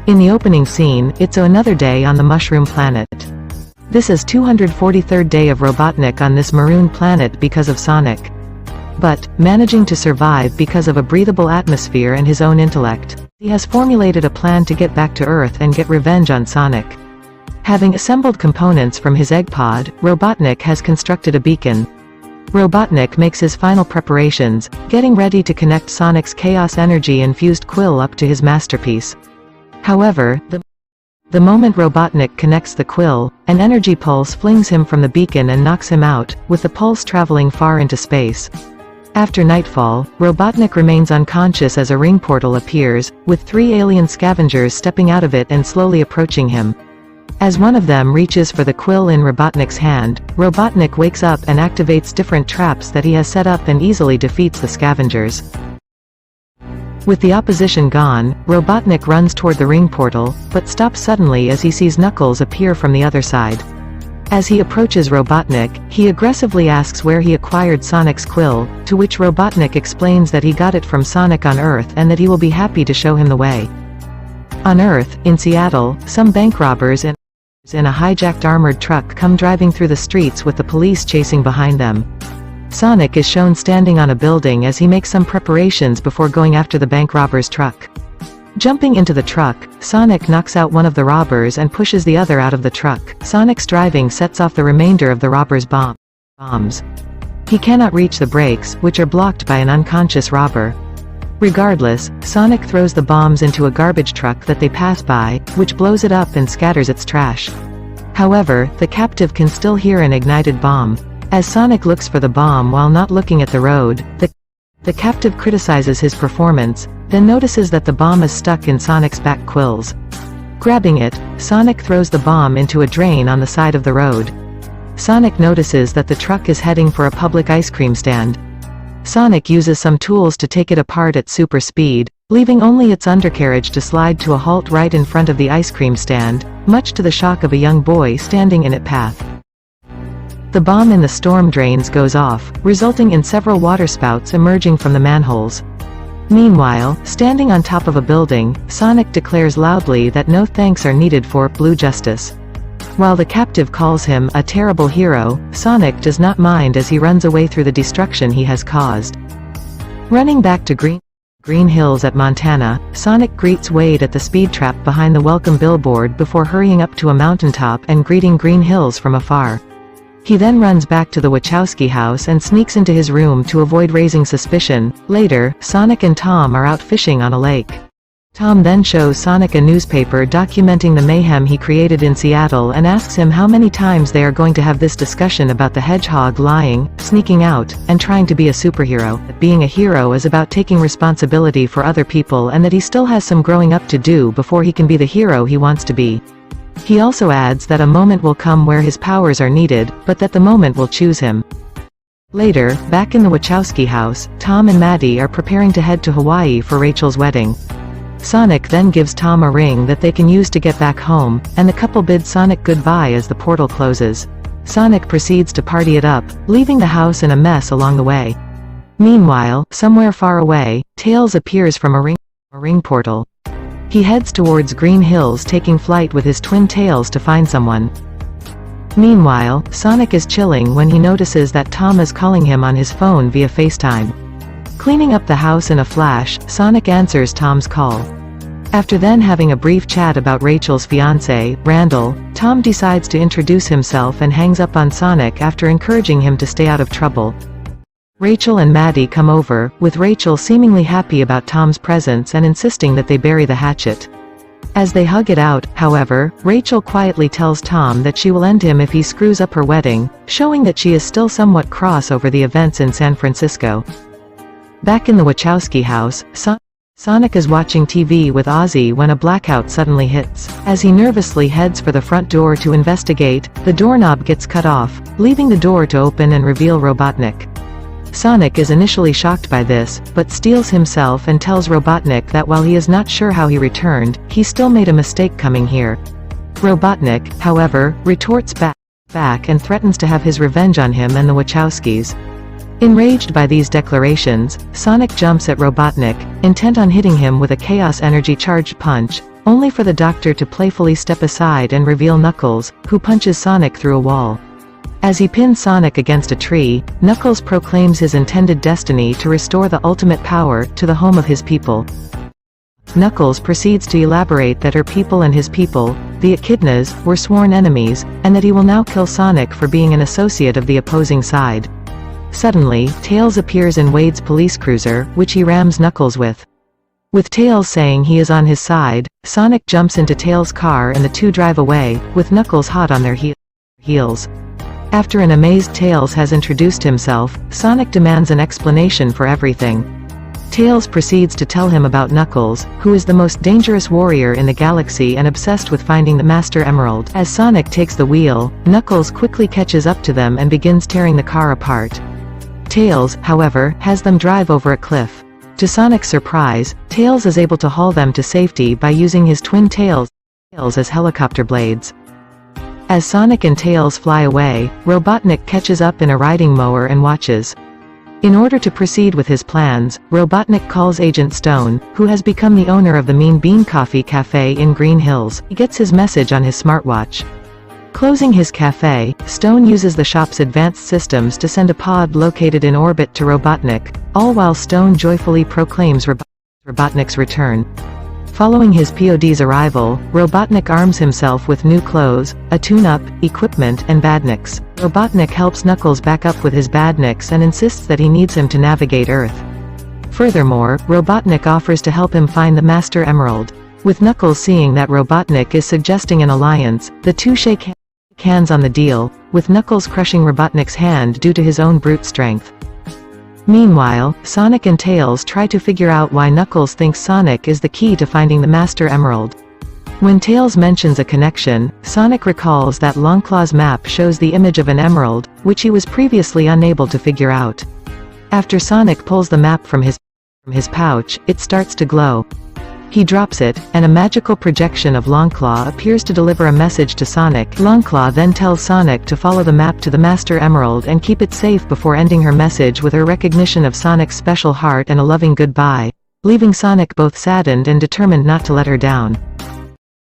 In the opening scene, it's another day on the Mushroom Planet. This is 243rd day of Robotnik on this maroon planet because of Sonic. But, managing to survive because of a breathable atmosphere and his own intellect, he has formulated a plan to get back to Earth and get revenge on Sonic. Having assembled components from his egg pod, Robotnik has constructed a beacon. Robotnik makes his final preparations, getting ready to connect Sonic's chaos energy-infused quill up to his masterpiece. However, the moment Robotnik connects the quill, an energy pulse flings him from the beacon and knocks him out, with the pulse traveling far into space. After nightfall, Robotnik remains unconscious as a ring portal appears, with 3 alien scavengers stepping out of it and slowly approaching him. As one of them reaches for the quill in Robotnik's hand, Robotnik wakes up and activates different traps that he has set up and easily defeats the scavengers. With the opposition gone, Robotnik runs toward the ring portal, but stops suddenly as he sees Knuckles appear from the other side. As he approaches Robotnik, he aggressively asks where he acquired Sonic's quill, to which Robotnik explains that he got it from Sonic on Earth and that he will be happy to show him the way. On Earth, in Seattle, some bank robbers in a hijacked armored truck come driving through the streets with the police chasing behind them. Sonic is shown standing on a building as he makes some preparations before going after the bank robber's truck. Jumping into the truck, Sonic knocks out one of the robbers and pushes the other out of the truck. Sonic's driving sets off the remainder of the robber's bombs. He cannot reach the brakes, which are blocked by an unconscious robber. Regardless, Sonic throws the bombs into a garbage truck that they pass by, which blows it up and scatters its trash. However, the captive can still hear an ignited bomb. As Sonic looks for the bomb while not looking at the road, the captive criticizes his performance, then notices that the bomb is stuck in Sonic's back quills. Grabbing it, Sonic throws the bomb into a drain on the side of the road. Sonic notices that the truck is heading for a public ice cream stand. Sonic uses some tools to take it apart at super speed, leaving only its undercarriage to slide to a halt right in front of the ice cream stand, much to the shock of a young boy standing in its path. The bomb in the storm drains goes off, resulting in several waterspouts emerging from the manholes. Meanwhile, standing on top of a building, Sonic declares loudly that no thanks are needed for blue justice. While the captive calls him a terrible hero, Sonic does not mind as he runs away through the destruction he has caused. Running back to Green Hills at Montana, Sonic greets Wade at the speed trap behind the welcome billboard before hurrying up to a mountaintop and greeting Green Hills from afar. He then runs back to the Wachowski house and sneaks into his room to avoid raising suspicion. Later, Sonic and Tom are out fishing on a lake. Tom then shows Sonic a newspaper documenting the mayhem he created in Seattle and asks him how many times they are going to have this discussion about the Hedgehog lying, sneaking out, and trying to be a superhero. Being a hero is about taking responsibility for other people and that he still has some growing up to do before he can be the hero he wants to be. He also adds that a moment will come where his powers are needed, but that the moment will choose him. Later, back in the Wachowski house, Tom and Maddie are preparing to head to Hawaii for Rachel's wedding. Sonic then gives Tom a ring that they can use to get back home, and the couple bids Sonic goodbye as the portal closes. Sonic proceeds to party it up, leaving the house in a mess along the way. Meanwhile, somewhere far away, Tails appears from a ring portal. He heads towards Green Hills, taking flight with his twin Tails to find someone. Meanwhile, Sonic is chilling when he notices that Tom is calling him on his phone via FaceTime. Cleaning up the house in a flash, Sonic answers Tom's call. After then having a brief chat about Rachel's fiancé, Randall, Tom decides to introduce himself and hangs up on Sonic after encouraging him to stay out of trouble. Rachel and Maddie come over, with Rachel seemingly happy about Tom's presence and insisting that they bury the hatchet. As they hug it out, however, Rachel quietly tells Tom that she will end him if he screws up her wedding, showing that she is still somewhat cross over the events in San Francisco. Back in the Wachowski house, Sonic is watching TV with Ozzy when a blackout suddenly hits. As he nervously heads for the front door to investigate, the doorknob gets cut off, leaving the door to open and reveal Robotnik. Sonic is initially shocked by this, but steels himself and tells Robotnik that while he is not sure how he returned, he still made a mistake coming here. Robotnik, however, retorts back and threatens to have his revenge on him and the Wachowskis. Enraged by these declarations, Sonic jumps at Robotnik, intent on hitting him with a Chaos Energy-charged punch, only for the Doctor to playfully step aside and reveal Knuckles, who punches Sonic through a wall. As he pins Sonic against a tree, Knuckles proclaims his intended destiny to restore the ultimate power to the home of his people. Knuckles proceeds to elaborate that her people and his people, the Echidnas, were sworn enemies, and that he will now kill Sonic for being an associate of the opposing side. Suddenly, Tails appears in Wade's police cruiser, which he rams Knuckles with. With Tails saying he is on his side, Sonic jumps into Tails' car and the two drive away, with Knuckles hot on their heels. After an amazed Tails has introduced himself, Sonic demands an explanation for everything. Tails proceeds to tell him about Knuckles, who is the most dangerous warrior in the galaxy and obsessed with finding the Master Emerald. As Sonic takes the wheel, Knuckles quickly catches up to them and begins tearing the car apart. Tails, however, has them drive over a cliff. To Sonic's surprise, Tails is able to haul them to safety by using his twin tails as helicopter blades. As Sonic and Tails fly away, Robotnik catches up in a riding mower and watches. In order to proceed with his plans, Robotnik calls Agent Stone, who has become the owner of the Mean Bean Coffee Cafe in Green Hills. He gets his message on his smartwatch. Closing his cafe, Stone uses the shop's advanced systems to send a pod located in orbit to Robotnik, all while Stone joyfully proclaims Robotnik's return. Following his POD's arrival, Robotnik arms himself with new clothes, a tune-up, equipment and badniks. Robotnik helps Knuckles back up with his badniks and insists that he needs him to navigate Earth. Furthermore, Robotnik offers to help him find the Master Emerald. With Knuckles seeing that Robotnik is suggesting an alliance, the two shake hands on the deal, with Knuckles crushing Robotnik's hand due to his own brute strength. Meanwhile, Sonic and Tails try to figure out why Knuckles thinks Sonic is the key to finding the Master Emerald. When Tails mentions a connection, Sonic recalls that Longclaw's map shows the image of an emerald, which he was previously unable to figure out. After Sonic pulls the map from his pouch, it starts to glow. He drops it, and a magical projection of Longclaw appears to deliver a message to Sonic. Longclaw then tells Sonic to follow the map to the Master Emerald and keep it safe before ending her message with her recognition of Sonic's special heart and a loving goodbye, leaving Sonic both saddened and determined not to let her down.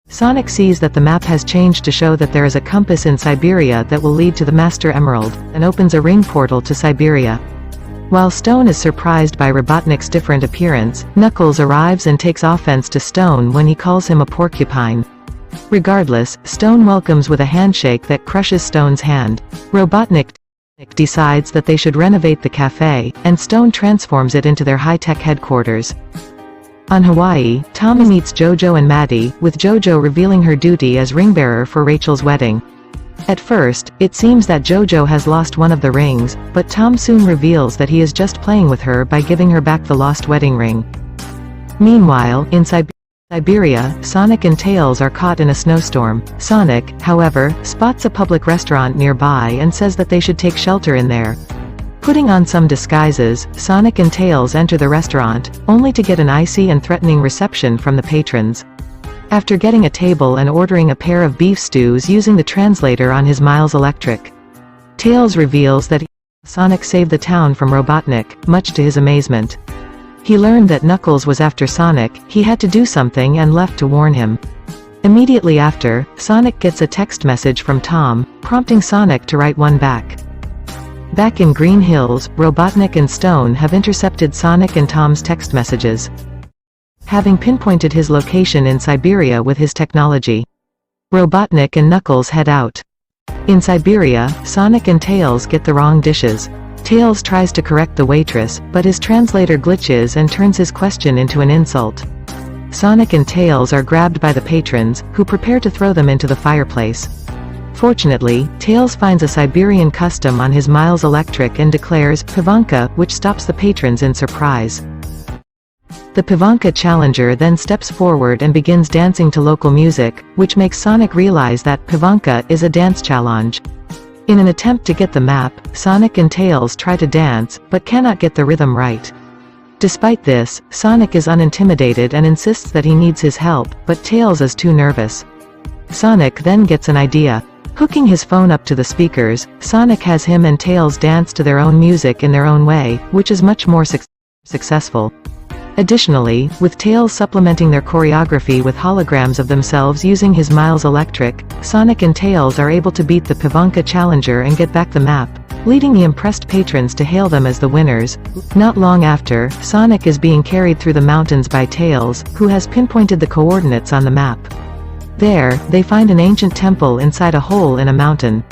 Sonic sees that the map has changed to show that there is a compass in Siberia that will lead to the Master Emerald, and opens a ring portal to Siberia. While Stone is surprised by Robotnik's different appearance, Knuckles arrives and takes offense to Stone when he calls him a porcupine. Regardless, Stone welcomes with a handshake that crushes Stone's hand. Robotnik decides that they should renovate the cafe, and Stone transforms it into their high-tech headquarters. On Hawaii, Tom meets JoJo and Maddie, with JoJo revealing her duty as ringbearer for Rachel's wedding. At first, it seems that JoJo has lost one of the rings, but Tom soon reveals that he is just playing with her by giving her back the lost wedding ring. Meanwhile, in Siberia, Sonic and Tails are caught in a snowstorm. Sonic, however, spots a public restaurant nearby and says that they should take shelter in there. Putting on some disguises, Sonic and Tails enter the restaurant, only to get an icy and threatening reception from the patrons. After getting a table and ordering a pair of beef stews using the translator on his Miles Electric, Tails reveals that Sonic saved the town from Robotnik, much to his amazement. He learned that Knuckles was after Sonic, he had to do something and left to warn him. Immediately after, Sonic gets a text message from Tom, prompting Sonic to write one back. Back in Green Hills, Robotnik and Stone have intercepted Sonic and Tom's text messages, having pinpointed his location in Siberia with his technology. Robotnik and Knuckles head out. In Siberia, Sonic and Tails get the wrong dishes. Tails tries to correct the waitress, but his translator glitches and turns his question into an insult. Sonic and Tails are grabbed by the patrons, who prepare to throw them into the fireplace. Fortunately, Tails finds a Siberian custom on his Miles Electric and declares Pivanka, which stops the patrons in surprise. The Pivanka challenger then steps forward and begins dancing to local music, which makes Sonic realize that Pivanka is a dance challenge. In an attempt to get the map, Sonic and Tails try to dance, but cannot get the rhythm right. Despite this, Sonic is unintimidated and insists that he needs his help, but Tails is too nervous. Sonic then gets an idea. Hooking his phone up to the speakers, Sonic has him and Tails dance to their own music in their own way, which is much more successful. Additionally, with Tails supplementing their choreography with holograms of themselves using his Miles Electric, Sonic and Tails are able to beat the Pivanka Challenger and get back the map, leading the impressed patrons to hail them as the winners. Not long after, Sonic is being carried through the mountains by Tails, who has pinpointed the coordinates on the map. There, they find an ancient temple inside a hole in a mountain.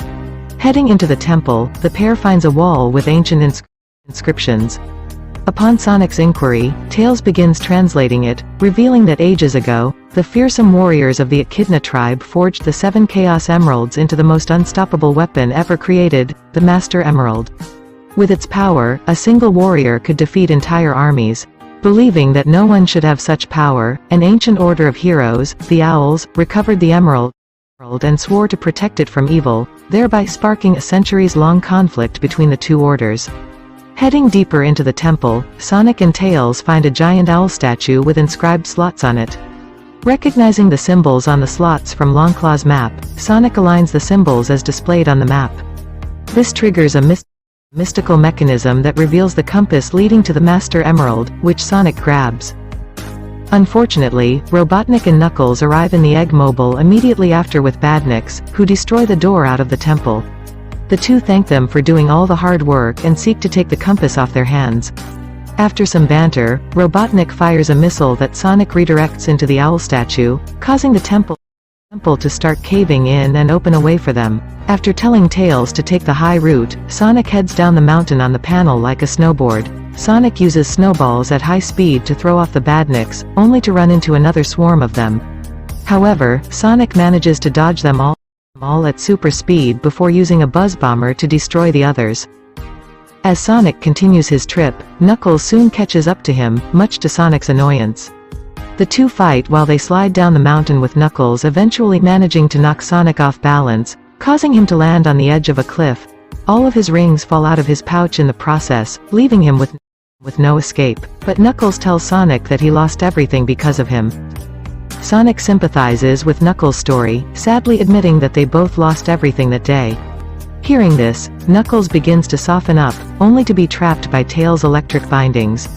Heading into the temple, the pair finds a wall with ancient inscriptions. Upon Sonic's inquiry, Tails begins translating it, revealing that ages ago, the fearsome warriors of the Echidna tribe forged the 7 Chaos Emeralds into the most unstoppable weapon ever created, the Master Emerald. With its power, a single warrior could defeat entire armies. Believing that no one should have such power, an ancient order of heroes, the Owls, recovered the emerald and swore to protect it from evil, thereby sparking a centuries-long conflict between the two orders. Heading deeper into the temple, Sonic and Tails find a giant owl statue with inscribed slots on it. Recognizing the symbols on the slots from Longclaw's map, Sonic aligns the symbols as displayed on the map. This triggers a mystical mechanism that reveals the compass leading to the Master Emerald, which Sonic grabs. Unfortunately, Robotnik and Knuckles arrive in the Egg Mobile immediately after with Badniks, who destroy the door out of the temple. The two thank them for doing all the hard work and seek to take the compass off their hands. After some banter, Robotnik fires a missile that Sonic redirects into the owl statue, causing the temple to start caving in and open a way for them. After telling Tails to take the high route, Sonic heads down the mountain on the panel like a snowboard. Sonic uses snowballs at high speed to throw off the Badniks, only to run into another swarm of them. However, Sonic manages to dodge them all at super speed before using a buzz bomber to destroy the others. As Sonic continues his trip, Knuckles soon catches up to him, much to Sonic's annoyance. The two fight while they slide down the mountain with Knuckles eventually managing to knock Sonic off balance, causing him to land on the edge of a cliff. All of his rings fall out of his pouch in the process, leaving him with no escape. But Knuckles tells Sonic that he lost everything because of him. Sonic sympathizes with Knuckles' story, sadly admitting that they both lost everything that day. Hearing this, Knuckles begins to soften up, only to be trapped by Tails' electric bindings.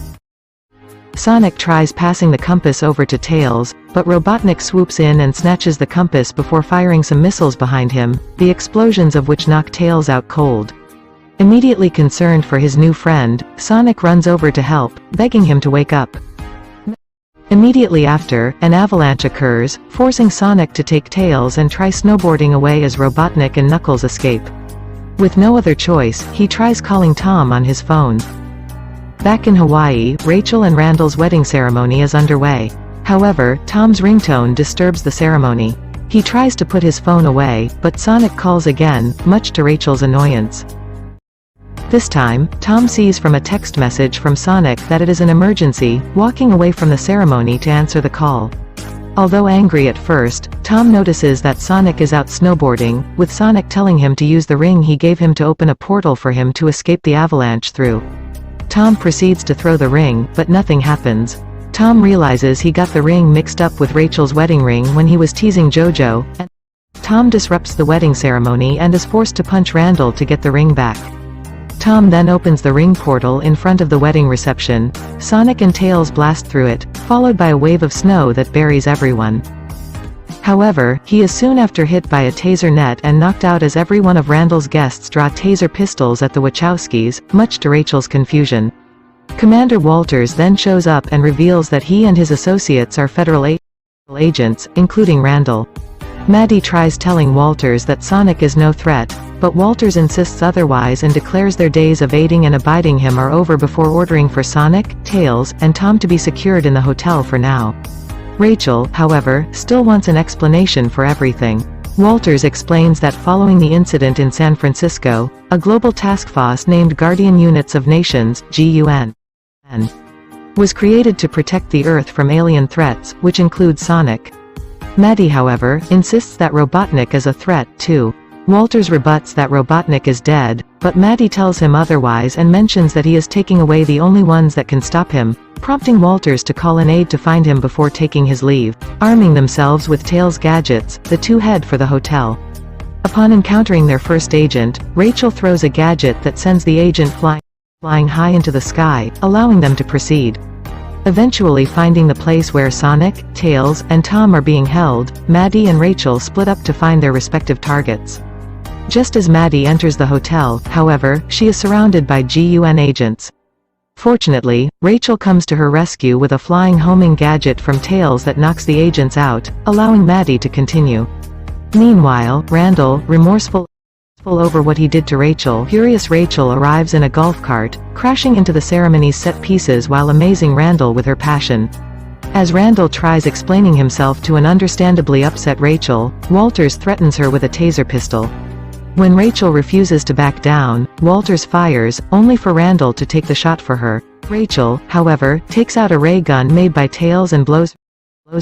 Sonic tries passing the compass over to Tails, but Robotnik swoops in and snatches the compass before firing some missiles behind him, the explosions of which knock Tails out cold. Immediately concerned for his new friend, Sonic runs over to help, begging him to wake up. Immediately after, an avalanche occurs, forcing Sonic to take Tails and try snowboarding away as Robotnik and Knuckles escape. With no other choice, he tries calling Tom on his phone. Back in Hawaii, Rachel and Randall's wedding ceremony is underway. However, Tom's ringtone disturbs the ceremony. He tries to put his phone away, but Sonic calls again, much to Rachel's annoyance. This time, Tom sees from a text message from Sonic that it is an emergency, walking away from the ceremony to answer the call. Although angry at first, Tom notices that Sonic is out snowboarding, with Sonic telling him to use the ring he gave him to open a portal for him to escape the avalanche through. Tom proceeds to throw the ring, but nothing happens. Tom realizes he got the ring mixed up with Rachel's wedding ring when he was teasing JoJo, and Tom disrupts the wedding ceremony and is forced to punch Randall to get the ring back. Tom then opens the ring portal in front of the wedding reception. Sonic and Tails blast through it, followed by a wave of snow that buries everyone. However, he is soon after hit by a taser net and knocked out as every one of Randall's guests draw taser pistols at the Wachowskis, much to Rachel's confusion. Commander Walters then shows up and reveals that he and his associates are federal agents, including Randall. Maddie tries telling Walters that Sonic is no threat, but Walters insists otherwise and declares their days of aiding and abiding him are over before ordering for Sonic, Tails, and Tom to be secured in the hotel for now. Rachel, however, still wants an explanation for everything. Walters explains that following the incident in San Francisco, a global task force named Guardian Units of Nations, GUN, was created to protect the Earth from alien threats, which include Sonic. Maddie, however, insists that Robotnik is a threat, too. Walters rebuts that Robotnik is dead, but Maddie tells him otherwise and mentions that he is taking away the only ones that can stop him, prompting Walters to call an aide to find him before taking his leave. Arming themselves with Tails' gadgets, the two head for the hotel. Upon encountering their first agent, Rachel throws a gadget that sends the agent flying high into the sky, allowing them to proceed. Eventually finding the place where Sonic, Tails, and Tom are being held, Maddie and Rachel split up to find their respective targets. Just as Maddie enters the hotel, however, she is surrounded by GUN agents. Fortunately, Rachel comes to her rescue with a flying homing gadget from Tails that knocks the agents out, allowing Maddie to continue. Meanwhile, Randall, remorseful over what he did to Rachel, furious Rachel arrives in a golf cart, crashing into the ceremony's set pieces while amazing Randall with her passion. As Randall tries explaining himself to an understandably upset Rachel, Walters threatens her with a taser pistol. When Rachel refuses to back down, Walters fires, only for Randall to take the shot for her. Rachel, however, takes out a ray gun made by Tails and blows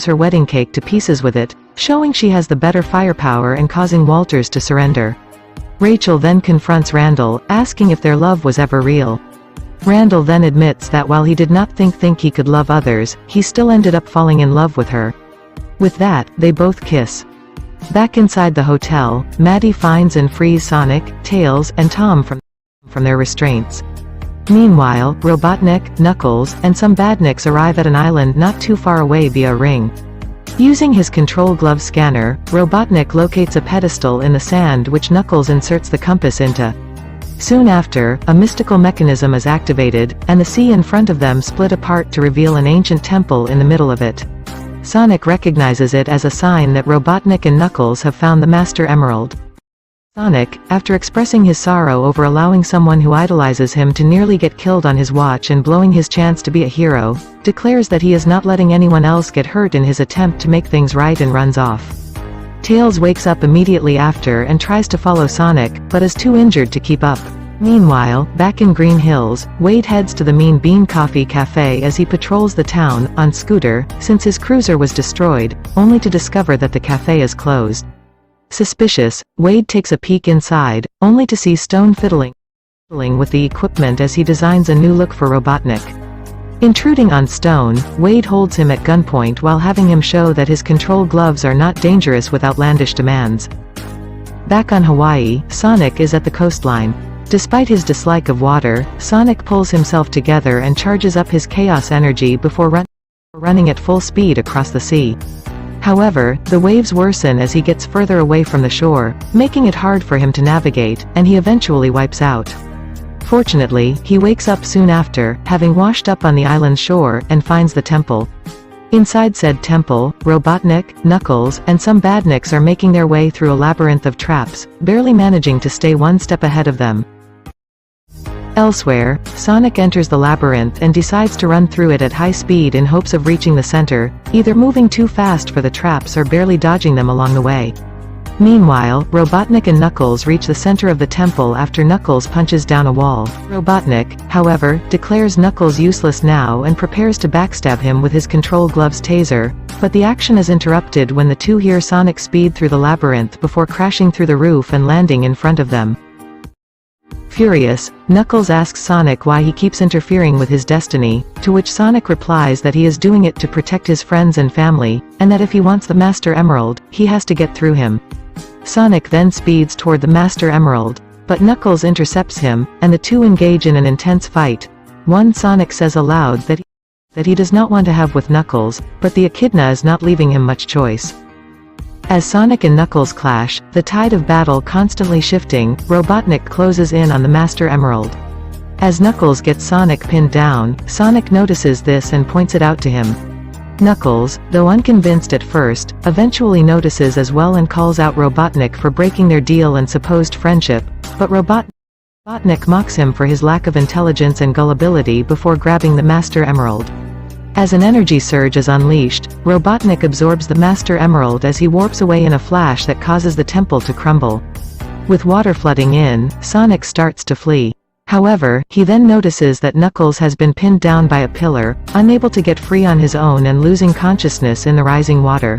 her wedding cake to pieces with it, showing she has the better firepower and causing Walters to surrender. Rachel then confronts Randall, asking if their love was ever real. Randall then admits that while he did not think he could love others, he still ended up falling in love with her. With that, they both kiss. Back inside the hotel, Maddie finds and frees Sonic, Tails, and Tom from their restraints. Meanwhile, Robotnik, Knuckles, and some badniks arrive at an island not too far away via a ring. Using his control glove scanner, Robotnik locates a pedestal in the sand which Knuckles inserts the compass into. Soon after, a mystical mechanism is activated, and the sea in front of them split apart to reveal an ancient temple in the middle of it. Sonic recognizes it as a sign that Robotnik and Knuckles have found the Master Emerald. Sonic, after expressing his sorrow over allowing someone who idolizes him to nearly get killed on his watch and blowing his chance to be a hero, declares that he is not letting anyone else get hurt in his attempt to make things right and runs off. Tails wakes up immediately after and tries to follow Sonic, but is too injured to keep up. Meanwhile, back in Green Hills, Wade heads to the Mean Bean Coffee Cafe as he patrols the town, on scooter, since his cruiser was destroyed, only to discover that the cafe is closed. Suspicious, Wade takes a peek inside, only to see Stone fiddling with the equipment as he designs a new look for Robotnik. Intruding on Stone, Wade holds him at gunpoint while having him show that his control gloves are not dangerous with outlandish demands. Back on Hawaii, Sonic is at the coastline. Despite his dislike of water, Sonic pulls himself together and charges up his chaos energy before running at full speed across the sea. However, the waves worsen as he gets further away from the shore, making it hard for him to navigate, and he eventually wipes out. Fortunately, he wakes up soon after, having washed up on the island's shore, and finds the temple. Inside said temple, Robotnik, Knuckles, and some badniks are making their way through a labyrinth of traps, barely managing to stay one step ahead of them. Elsewhere, Sonic enters the labyrinth and decides to run through it at high speed in hopes of reaching the center, either moving too fast for the traps or barely dodging them along the way. Meanwhile, Robotnik and Knuckles reach the center of the temple after Knuckles punches down a wall. Robotnik, however, declares Knuckles useless now and prepares to backstab him with his control glove's taser, but the action is interrupted when the two hear Sonic speed through the labyrinth before crashing through the roof and landing in front of them. Furious, Knuckles asks Sonic why he keeps interfering with his destiny, to which Sonic replies that he is doing it to protect his friends and family, and that if he wants the Master Emerald, he has to get through him. Sonic then speeds toward the Master Emerald, but Knuckles intercepts him, and the two engage in an intense fight. Sonic says aloud that he does not want to have with Knuckles, but the echidna is not leaving him much choice. As Sonic and Knuckles clash, the tide of battle constantly shifting, Robotnik closes in on the Master Emerald. As Knuckles gets Sonic pinned down, Sonic notices this and points it out to him. Knuckles, though unconvinced at first, eventually notices as well and calls out Robotnik for breaking their deal and supposed friendship, but Robotnik mocks him for his lack of intelligence and gullibility before grabbing the Master Emerald. As an energy surge is unleashed, Robotnik absorbs the Master Emerald as he warps away in a flash that causes the temple to crumble. With water flooding in, Sonic starts to flee. However, he then notices that Knuckles has been pinned down by a pillar, unable to get free on his own and losing consciousness in the rising water.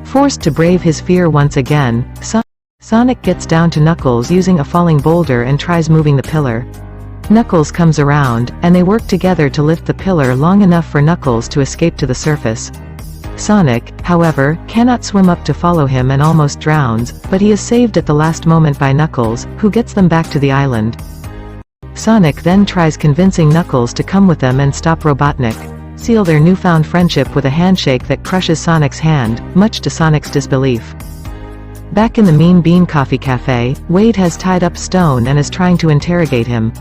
Forced to brave his fear once again, Sonic gets down to Knuckles using a falling boulder and tries moving the pillar. Knuckles comes around, and they work together to lift the pillar long enough for Knuckles to escape to the surface. Sonic, however, cannot swim up to follow him and almost drowns, but he is saved at the last moment by Knuckles, who gets them back to the island. Sonic then tries convincing Knuckles to come with them and stop Robotnik. Seal their newfound friendship with a handshake that crushes Sonic's hand, much to Sonic's disbelief. Back in the Mean Bean Coffee Cafe, Wade has tied up Stone and is trying to interrogate him.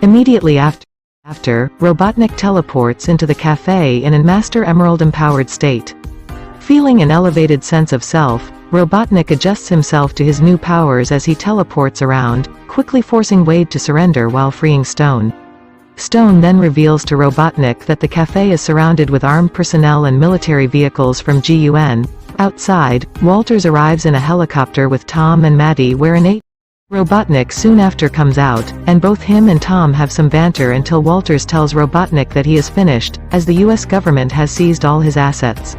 Immediately after, Robotnik teleports into the cafe in a Master Emerald-empowered state. Feeling an elevated sense of self, Robotnik adjusts himself to his new powers as he teleports around, quickly forcing Wade to surrender while freeing Stone. Stone then reveals to Robotnik that the cafe is surrounded with armed personnel and military vehicles from GUN. Outside, Walters arrives in a helicopter with Tom and Maddie wearing a Robotnik soon after comes out, and both him and Tom have some banter until Walters tells Robotnik that he is finished, as the US government has seized all his assets.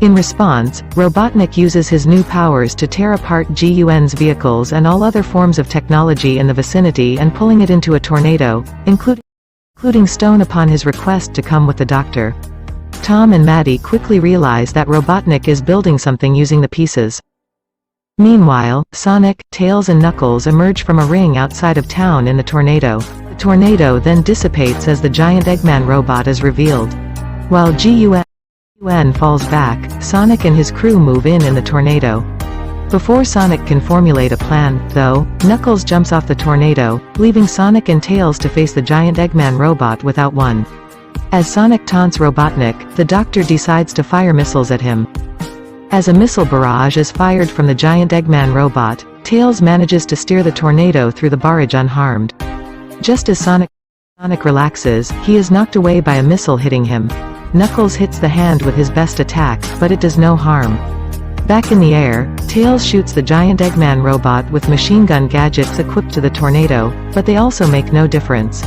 In response, Robotnik uses his new powers to tear apart GUN's vehicles and all other forms of technology in the vicinity and pulling it into a tornado, including Stone upon his request to come with the doctor. Tom and Maddie quickly realize that Robotnik is building something using the pieces. Meanwhile, Sonic, Tails and Knuckles emerge from a ring outside of town in the tornado. The tornado then dissipates as the giant Eggman robot is revealed. While GUN falls back, Sonic and his crew move in the tornado. Before Sonic can formulate a plan, though, Knuckles jumps off the tornado, leaving Sonic and Tails to face the giant Eggman robot without one. As Sonic taunts Robotnik, the Doctor decides to fire missiles at him. As a missile barrage is fired from the giant Eggman robot, Tails manages to steer the tornado through the barrage unharmed. Just as Sonic relaxes, he is knocked away by a missile hitting him. Knuckles hits the hand with his best attack, but it does no harm. Back in the air, Tails shoots the giant Eggman robot with machine gun gadgets equipped to the tornado, but they also make no difference.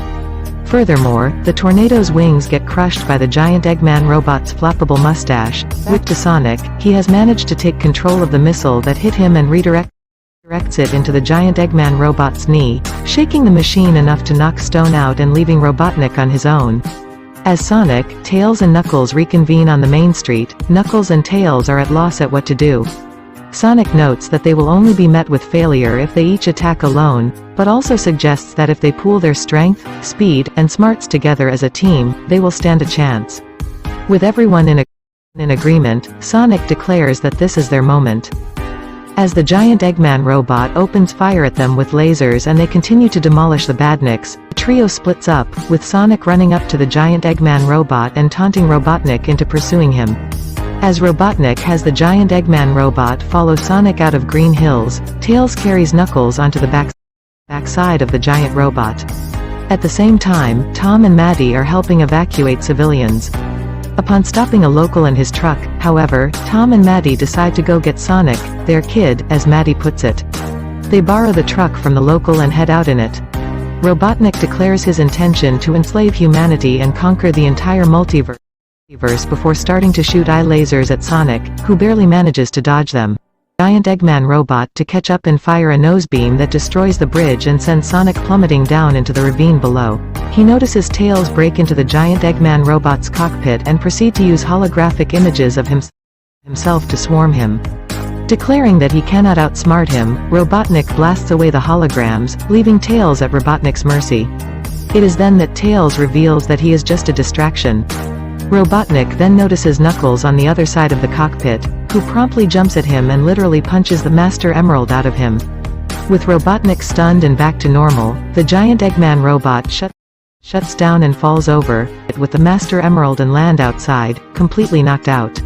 Furthermore, the tornado's wings get crushed by the giant Eggman robot's flappable mustache. Back to Sonic, he has managed to take control of the missile that hit him and redirects it into the giant Eggman robot's knee, shaking the machine enough to knock Stone out and leaving Robotnik on his own. As Sonic, Tails and Knuckles reconvene on the main street, Knuckles and Tails are at loss at what to do. Sonic notes that they will only be met with failure if they each attack alone, but also suggests that if they pool their strength, speed, and smarts together as a team, they will stand a chance. With everyone in agreement, Sonic declares that this is their moment. As the giant Eggman robot opens fire at them with lasers and they continue to demolish the badniks, the trio splits up, with Sonic running up to the giant Eggman robot and taunting Robotnik into pursuing him. As Robotnik has the giant Eggman robot follow Sonic out of Green Hills, Tails carries Knuckles onto the backside of the giant robot. At the same time, Tom and Maddie are helping evacuate civilians. Upon stopping a local and his truck, however, Tom and Maddie decide to go get Sonic, their kid, as Maddie puts it. They borrow the truck from the local and head out in it. Robotnik declares his intention to enslave humanity and conquer the entire multiverse before starting to shoot eye lasers at Sonic, who barely manages to dodge them. Giant Eggman robot to catch up and fire a nose beam that destroys the bridge and sends Sonic plummeting down into the ravine below. He notices Tails break into the giant Eggman robot's cockpit and proceed to use holographic images of himself to swarm him. Declaring that he cannot outsmart him, Robotnik blasts away the holograms, leaving Tails at Robotnik's mercy. It is then that Tails reveals that he is just a distraction. Robotnik then notices Knuckles on the other side of the cockpit, who promptly jumps at him and literally punches the Master Emerald out of him. With Robotnik stunned and back to normal, the giant Eggman robot shuts down and falls over, with the Master Emerald and land outside, completely knocked out.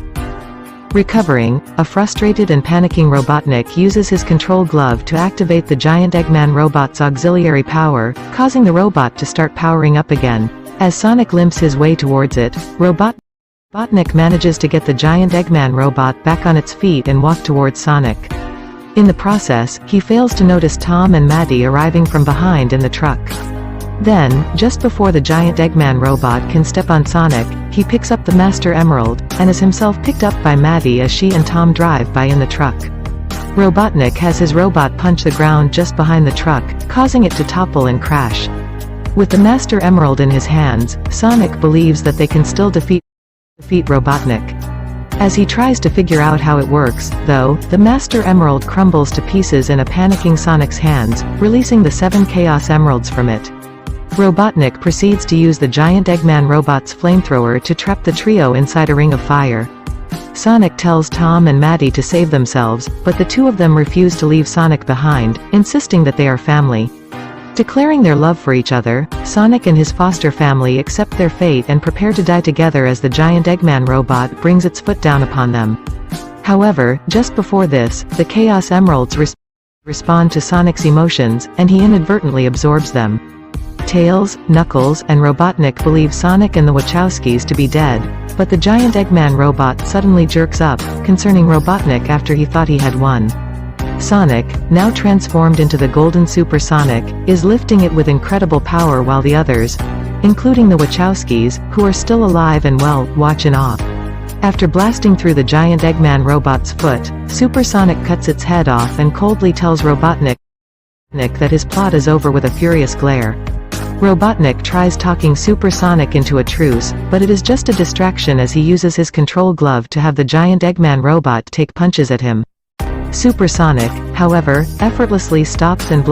Recovering, a frustrated and panicking Robotnik uses his control glove to activate the giant Eggman robot's auxiliary power, causing the robot to start powering up again. As Sonic limps his way towards it, Robotnik manages to get the giant Eggman robot back on its feet and walk towards Sonic. In the process, he fails to notice Tom and Maddie arriving from behind in the truck. Then, just before the giant Eggman robot can step on Sonic, he picks up the Master Emerald, and is himself picked up by Maddie as she and Tom drive by in the truck. Robotnik has his robot punch the ground just behind the truck, causing it to topple and crash. With the Master Emerald in his hands, Sonic believes that they can still defeat Robotnik. As he tries to figure out how it works, though, the Master Emerald crumbles to pieces in a panicking Sonic's hands, releasing the 7 Chaos Emeralds from it. Robotnik proceeds to use the giant Eggman robot's flamethrower to trap the trio inside a ring of fire. Sonic tells Tom and Maddie to save themselves, but the two of them refuse to leave Sonic behind, insisting that they are family. Declaring their love for each other, Sonic and his foster family accept their fate and prepare to die together as the giant Eggman robot brings its foot down upon them. However, just before this, the Chaos Emeralds respond to Sonic's emotions, and he inadvertently absorbs them. Tails, Knuckles, and Robotnik believe Sonic and the Wachowskis to be dead, but the giant Eggman robot suddenly jerks up, concerning Robotnik after he thought he had won. Sonic, now transformed into the Golden Super Sonic, is lifting it with incredible power while the others, including the Wachowskis, who are still alive and well, watch in awe. After blasting through the giant Eggman robot's foot, Super Sonic cuts its head off and coldly tells Robotnik that his plot is over with a furious glare. Robotnik tries talking Super Sonic into a truce, but it is just a distraction as he uses his control glove to have the giant Eggman robot take punches at him. Super Sonic, however, effortlessly stops and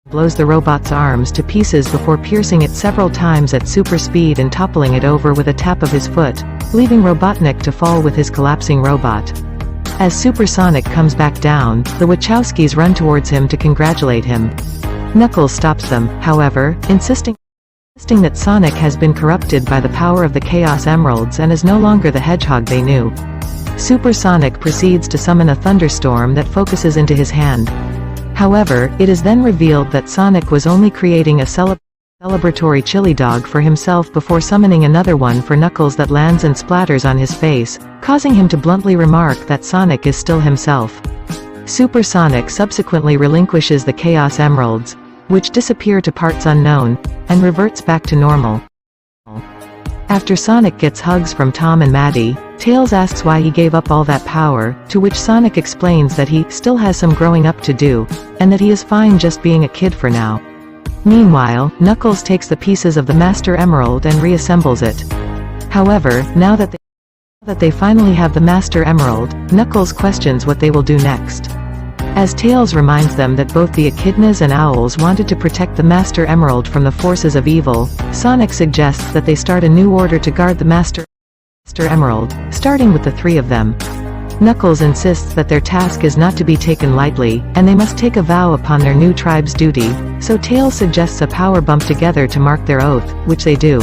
blows the robot's arms to pieces before piercing it several times at super speed and toppling it over with a tap of his foot, leaving Robotnik to fall with his collapsing robot. As Super Sonic comes back down, the Wachowskis run towards him to congratulate him. Knuckles stops them, however, insisting that Sonic has been corrupted by the power of the Chaos Emeralds and is no longer the Hedgehog they knew. Super Sonic proceeds to summon a thunderstorm that focuses into his hand. However, it is then revealed that Sonic was only creating a celebratory chili dog for himself before summoning another one for Knuckles that lands and splatters on his face, causing him to bluntly remark that Sonic is still himself. Super Sonic subsequently relinquishes the Chaos Emeralds, which disappear to parts unknown, and reverts back to normal. After Sonic gets hugs from Tom and Maddie, Tails asks why he gave up all that power, to which Sonic explains that he still has some growing up to do, and that he is fine just being a kid for now. Meanwhile, Knuckles takes the pieces of the Master Emerald and reassembles it. However, now that they finally have the Master Emerald, Knuckles questions what they will do next. As Tails reminds them that both the Echidnas and Owls wanted to protect the Master Emerald from the forces of evil, Sonic suggests that they start a new order to guard the Master Emerald, starting with the 3 of them. Knuckles insists that their task is not to be taken lightly, and they must take a vow upon their new tribe's duty, so Tails suggests a power bump together to mark their oath, which they do.